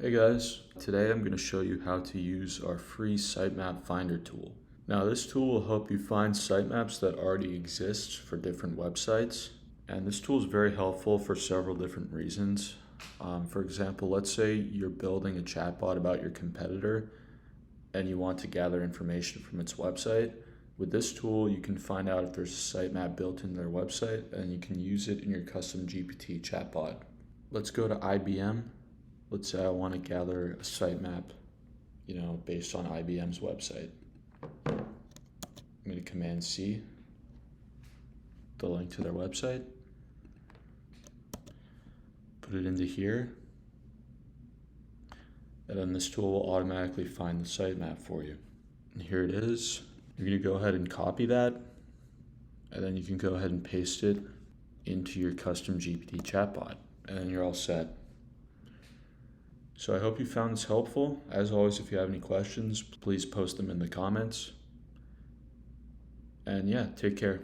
Hey guys, today I'm going to show you how to use our free sitemap finder tool. Now this tool will help you find sitemaps that already exist for different websites, and this tool is very helpful for several different reasons. For example, let's say you're building a chatbot about your competitor and you want to gather information from its website. With this tool, you can find out if there's a sitemap built in their website, and you can use it in your CustomGPT chatbot. Let's go to IBM. Let's say I want to gather a sitemap, based on IBM's website. I'm going to Command C, the link to their website, put it into here, and then this tool will automatically find the sitemap for you. And here it is. You're going to go ahead and copy that, and then you can go ahead and paste it into your CustomGPT chatbot, and then you're all set. So I hope you found this helpful. As always, if you have any questions, please post them in the comments. And yeah, take care.